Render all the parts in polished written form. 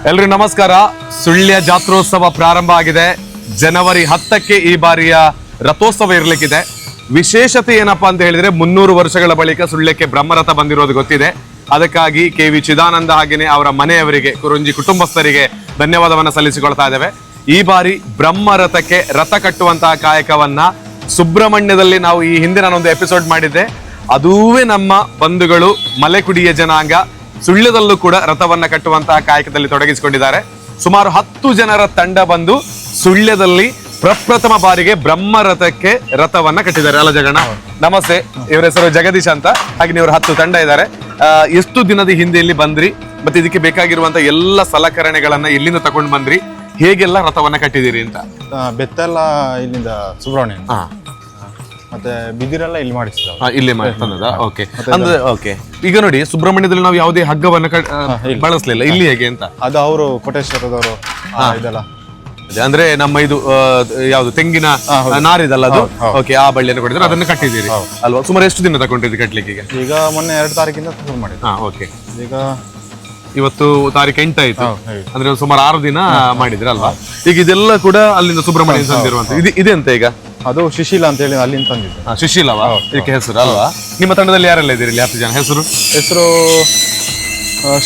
ಎಲ್ರಿಗೂ ನಮಸ್ಕಾರ. ಸುಳ್ಯ ಜಾತ್ರೋತ್ಸವ ಪ್ರಾರಂಭ ಆಗಿದೆ. ಜನವರಿ 10ಕ್ಕೆ ಈ ಬಾರಿಯ ರಥೋತ್ಸವ ಇರಲಿಕ್ಕಿದೆ. ವಿಶೇಷತೆ ಏನಪ್ಪಾ ಅಂತ ಹೇಳಿದ್ರೆ 300 ವರ್ಷಗಳ ಬಳಿಕ ಸುಳ್ಯಕ್ಕೆ ಬ್ರಹ್ಮರಥ ಬಂದಿರೋದು ಗೊತ್ತಿದೆ. ಅದಕ್ಕಾಗಿ KV ಚಿದಾನಂದ ಹಾಗೇನೆ ಅವರ ಮನೆಯವರಿಗೆ, ಕುರುಂಜಿ ಕುಟುಂಬಸ್ಥರಿಗೆ ಧನ್ಯವಾದವನ್ನ ಸಲ್ಲಿಸಿಕೊಳ್ತಾ ಇದ್ದೇವೆ. ಈ ಬಾರಿ ಬ್ರಹ್ಮರಥಕ್ಕೆ ರಥ ಕಟ್ಟುವಂತಹ ಕಾಯಕವನ್ನ ಸುಬ್ರಹ್ಮಣ್ಯದಲ್ಲಿ ನಾವು ಈ ಹಿಂದೆ ನಾನೊಂದು ಎಪಿಸೋಡ್ ಮಾಡಿದ್ದೆ. ಅದುವೇ ನಮ್ಮ ಬಂಧುಗಳು ಮಲೆಕುಡಿಯ ಜನಾಂಗ ಸುಳ್ಯದಲ್ಲೂ ಕೂಡ ರಥವನ್ನ ಕಟ್ಟುವಂತಹ ಕಾಯಕದಲ್ಲಿ ತೊಡಗಿಸಿಕೊಂಡಿದ್ದಾರೆ. ಸುಮಾರು 10 ಜನರ ತಂಡ ಬಂದು ಸುಳ್ಯದಲ್ಲಿ ಪ್ರಪ್ರಥಮ ಬಾರಿಗೆ ಬ್ರಹ್ಮರಥಕ್ಕೆ ರಥವನ್ನ ಕಟ್ಟಿದ್ದಾರೆ. ಅಲ್ಲ ಜಗಣ್ಣ, ನಮಸ್ತೆ. ಇವರ ಹೆಸರು ಜಗದೀಶ್ ಅಂತ. ಹಾಗೆ ಇವರು 10 ತಂಡ ಇದ್ದಾರೆ. ಎಷ್ಟು ದಿನದ ಹಿಂದೆ ಇಲ್ಲಿ ಬಂದ್ರಿ, ಮತ್ತೆ ಇದಕ್ಕೆ ಬೇಕಾಗಿರುವಂತ ಎಲ್ಲ ಸಲಕರಣೆಗಳನ್ನ ಎಲ್ಲಿಂದ ತಗೊಂಡು ಬಂದ್ರಿ, ಹೇಗೆಲ್ಲ ರಥವನ್ನ ಕಟ್ಟಿದಿರಿ ಅಂತ? ಬೆತ್ತೆಲ್ಲ ಇಲ್ಲಿಂದ ಸುಬ್ರಹ್ಮಣ್ಯ, ಮತ್ತೆ ಬಿದಿರೆಲ್ಲ ಇಲ್ಲಿ ಮಾಡಿಸಿದ ಇಲ್ಲಿ ತಂದದ. ಓಕೆ, ಅಂದ್ರೆ ಓಕೆ. ಈಗ ನೋಡಿ, ಸುಬ್ರಹ್ಮಣ್ಯದಲ್ಲಿ ನಾವು ಯಾವುದೇ ಹಗ್ಗವನ್ನ ಬಳಸಲಿಲ್ಲ. ಇಲ್ಲಿ ಹೇಗೆ ಅಂತ? ಅದು ಅವರು ಕೋಟೇಶ್ವರದವರು ಇದೆಲ್ಲ, ಅಂದ್ರೆ ನಮ್ಮ ಇದು ಯಾವ್ದು ತೆಂಗಿನ ನಾರಿದಲ್ಲ ಅದು. ಓಕೆ, ಆ ಬಳ್ಳಿಯನ್ನು ಕೊಟ್ಟಿದ್ರೆ ಅದನ್ನ ಕಟ್ಟಿದ್ದೀರಿ ಅಲ್ವಾ? ಸುಮಾರು ಎಷ್ಟು ದಿನ ತಗೊಂಡಿದ್ರಿ ಕಟ್ಲಿಕ್ಕೆ? ಈಗ ಮೊನ್ನೆ 2 ತಾರೀಕಿಂದ ಶುರು ಮಾಡಿದ್ವಿ. ಓಕೆ, ಈಗ ಇವತ್ತು ತಾರೀಕು 8 ಆಯ್ತು. ಅಂದ್ರೆ ಸುಮಾರು 6 ದಿನ ಮಾಡಿದ್ರಿ ಅಲ್ವಾ? ಈಗ ಇದೆಲ್ಲ ಕೂಡ ಅಲ್ಲಿಂದ ಸುಬ್ರಹ್ಮಣ್ಯ ತಂದಿರುವಂತ ಇದೆಂತ? ಈಗ ಅದು ಶಿಶಿಲ ಅಂತ ಹೇಳಿ ಅಲ್ಲಿಂದ ತಂದಿದ್ದು. ಶಿಶಿಲವಾ ಇದಕ್ಕೆ ಹೆಸರು ಅಲ್ವಾ? ನಿಮ್ಮ ತಂಡದಲ್ಲಿ ಯಾರೆಲ್ಲ ಇದ್ದೀರಿ ಇಲ್ಲಿ? 10 ಜನ. ಹೆಸರು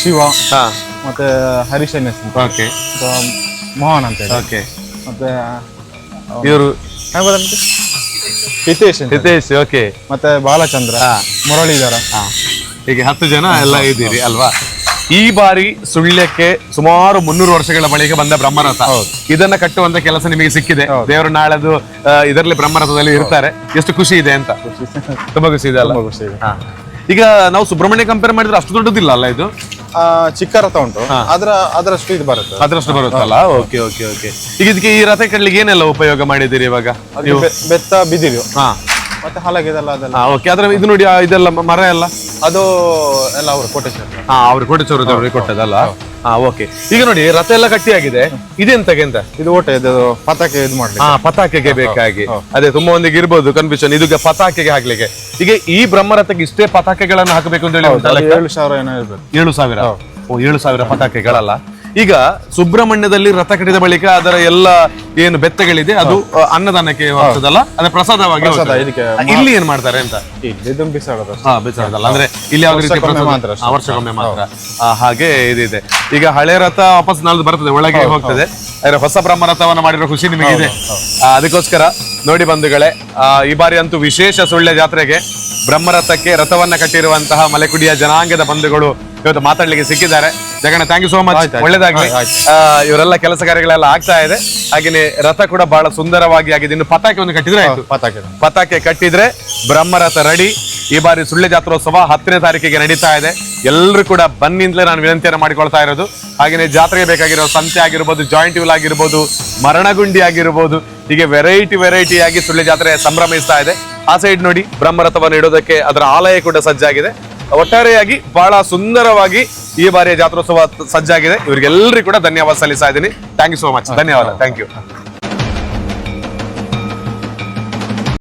ಶಿವ, ಮತ್ತೆ ಹರಿಶನ್, ಓಕೆ, ಮೋಹನ್ ಅಂತ ಹೇಳಿ, ಓಕೆ, ಮತ್ತೆ ಇವರು ಹಿತೇಶ್, ಓಕೆ, ಮತ್ತೆ ಬಾಲಚಂದ್ರ, ಮುರಳೀಧರ. ಹೀಗೆ 10 ಜನ ಎಲ್ಲ ಇದ್ದೀರಿ ಅಲ್ವಾ? ಈ ಬಾರಿ ಸುಳ್ಯಕ್ಕೆ ಸುಮಾರು 300 ವರ್ಷಗಳ ಬಳಿಕ ಬಂದ ಬ್ರಹ್ಮರಥ. ಇದನ್ನ ಕಟ್ಟುವಂತ ಕೆಲಸ ನಿಮಗೆ ಸಿಕ್ಕಿದೆ. ದೇವರು ನಾಳೆದು ಇದರಲ್ಲಿ ಬ್ರಹ್ಮರಥದಲ್ಲಿ ಇರ್ತಾರೆ. ಎಷ್ಟು ಖುಷಿ ಇದೆ ಅಂತ? ತುಂಬಾ ಖುಷಿ ಇದೆ ಅಲ್ಲ? ಈಗ ನಾವು ಸುಬ್ರಹ್ಮಣ್ಯ ಕಂಪೇರ್ ಮಾಡಿದ್ರೆ ಅಷ್ಟು ದೊಡ್ಡದಿಲ್ಲ ಅಲ್ಲ ಇದು? ಚಿಕ್ಕ ರಥ ಉಂಟು, ಅದರಷ್ಟು ಇದು ಬರುತ್ತೆ. ಅದರಷ್ಟು ಬರುತ್ತಲ್ಲ? Okay okay okay. ಈಗ ಇದಕ್ಕೆ ಈ ರಥ ಕಟ್ಲಿಕ್ಕೆ ಏನೆಲ್ಲ ಉಪಯೋಗ ಮಾಡಿದ್ದೀರಿ ಇವಾಗ? ಬೆತ್ತ, ಬಿದಿರು, ಮತ್ತೆ ಹಲಗೆ ಇದೆಲ್ಲ ಅದೆಲ್ಲ. ಓಕೆ, ಅದ್ರ ಇದು ನೋಡಿ, ಇದೆಲ್ಲ ಮರ ಎಲ್ಲ ಅದು ಎಲ್ಲ ಅವರು ಕೋಟೇಶ್ವರ, ಅವ್ರು ಕೋಟೇಶ್ವರದವ್ರಿಗೆ ಕೊಟ್ಟದಲ್ಲ? ಓಕೆ. ಈಗ ನೋಡಿ, ರಥ ಎಲ್ಲ ಕಟ್ಟಿ ಆಗಿದೆ. ಇದೆಂತಗೆ ಅಂತ? ಇದು ಓಟೆ, ಇದು ಪತಾಕೆ ಇದು ಮಾಡ್ಲಿ. ಪತಾಕೆಗೆ ಬೇಕಾಗಿ. ಅದೇ ತುಂಬಾ ಒಂದಿಗೆ ಇರ್ಬೋದು ಕನ್ಫ್ಯೂಷನ್. ಇದಕ್ಕೆ ಪತಾಕೆಗೆ ಹಾಕ್ಲಿಕ್ಕೆ. ಈಗ ಈ ಬ್ರಹ್ಮರಥಕ್ಕೆ ಇಷ್ಟೇ ಪತಾಕೆಗಳನ್ನು ಹಾಕಬೇಕು ಅಂತ ಹೇಳಿ 7,000 ಏನೋ ಇರ್ಬೇಕು. 7,000? ಓ, 7,000 ಪತಾಕೆಗಳಲ್ಲ. ಈಗ ಸುಬ್ರಹ್ಮಣ್ಯದಲ್ಲಿ ರಥ ಕಟ್ಟಿದ ಬಳಿಕ ಅದರ ಎಲ್ಲ ಏನು ಬೆತ್ತಗಳಿದೆ ಅದು ಅನ್ನದಾನಕ್ಕೆ ಹೋಗ್ತದಲ್ಲ, ಅದೇ ಪ್ರಸಾದವಾಗಿ ಇದಕ್ಕೆ. ಇಲ್ಲಿ ಏನ್ ಮಾಡ್ತಾರೆ ಅಂತ? ಇಲ್ಲಿ ಬಿಸಾಡೋದು. ಬಿಸಾಡೋದಲ್ಲ, ಅಂದ್ರೆ ಇಲ್ಲಿ ಯಾವ ರೀತಿ ವರ್ಷಕ್ಕೊಮ್ಮೆ ಮಾತ್ರ. ಹಾಗೆ ಇದಿದೆ. ಈಗ ಹಳೆ ರಥ ವಾಪಸ್ ನಾಲ್ದು ಬರ್ತದೆ, ಒಳಗೆ ಹೋಗ್ತದೆ. ಹೊಸ ಬ್ರಹ್ಮರಥವನ್ನ ಮಾಡಿರೋ ಖುಷಿ ನಿಮಗಿದೆ. ಅದಕ್ಕೋಸ್ಕರ ನೋಡಿ ಬಂಧುಗಳೇ, ಈ ಬಾರಿ ಅಂತೂ ವಿಶೇಷ ಸುಳ್ಯ ಜಾತ್ರೆಗೆ ಬ್ರಹ್ಮರಥಕ್ಕೆ ರಥವನ್ನ ಕಟ್ಟಿರುವಂತಹ ಮಲೆಕುಡಿಯ ಜನಾಂಗದ ಬಂಧುಗಳು ಇವತ್ತು ಮಾತಾಡ್ಲಿಕ್ಕೆ ಸಿಕ್ಕಿದ್ದಾರೆ. Jaganna, thank you so much. ಒಳ್ಳೇದಾಗ್ಲಿ. ಇವರೆಲ್ಲ ಕೆಲಸ ಕಾರ್ಯಗಳೆಲ್ಲ ಆಗ್ತಾ ಇದೆ. ಹಾಗೇನೆ ರಥ ಕೂಡ ಬಹಳ ಸುಂದರವಾಗಿ ಆಗಿದೆ. ಇನ್ನು ಪತಾಕೆ ಒಂದು ಕಟ್ಟಿದ್ರೆ ಆಯ್ತು. ಪತಾಕೆ ಕಟ್ಟಿದ್ರೆ ಬ್ರಹ್ಮರಥ ರೆಡಿ. ಈ ಬಾರಿ ಸುಳ್ಯ ಜಾತ್ರೋತ್ಸವ 10ನೇ ತಾರೀಕಿಗೆ ನಡೀತಾ ಇದೆ. ಎಲ್ಲರೂ ಕೂಡ ಬನ್ನಿಂದಲೇ ನಾನು ವಿನಂತಿಯನ್ನು ಮಾಡಿಕೊಳ್ತಾ ಇರೋದು. ಹಾಗೇನೆ ಜಾತ್ರೆಗೆ ಬೇಕಾಗಿರೋ ಸಂತೆ ಆಗಿರ್ಬೋದು, ಜಾಯಿಂಟ್ ವಿಲ್ ಆಗಿರ್ಬೋದು, ಮರಣಗುಂಡಿ ಆಗಿರ್ಬೋದು, ಹೀಗೆ ವೆರೈಟಿ ಆಗಿ ಸುಳ್ಯ ಜಾತ್ರೆ ಸಂಭ್ರಮಿಸ್ತಾ ಇದೆ. ಆ ಸೈಡ್ ನೋಡಿ, ಬ್ರಹ್ಮರಥವನ್ನು ಇಡೋದಕ್ಕೆ ಅದರ ಆಲಯ ಕೂಡ ಸಜ್ಜಾಗಿದೆ. ಒಟ್ಟಾರೆಯಾಗಿ ಬಹಳ ಸುಂದರವಾಗಿ ಈ ಬಾರಿಯ ಜಾತ್ರೋತ್ಸವ ಸಜ್ಜಾಗಿದೆ. ಇವರಿಗೆಲ್ಲರಿಗೂ ಕೂಡ ಧನ್ಯವಾದ ಸಲ್ಲಿಸ್ತಾ ಇದ್ದೀನಿ. Thank you so much. ಧನ್ಯವಾದ. Thank you.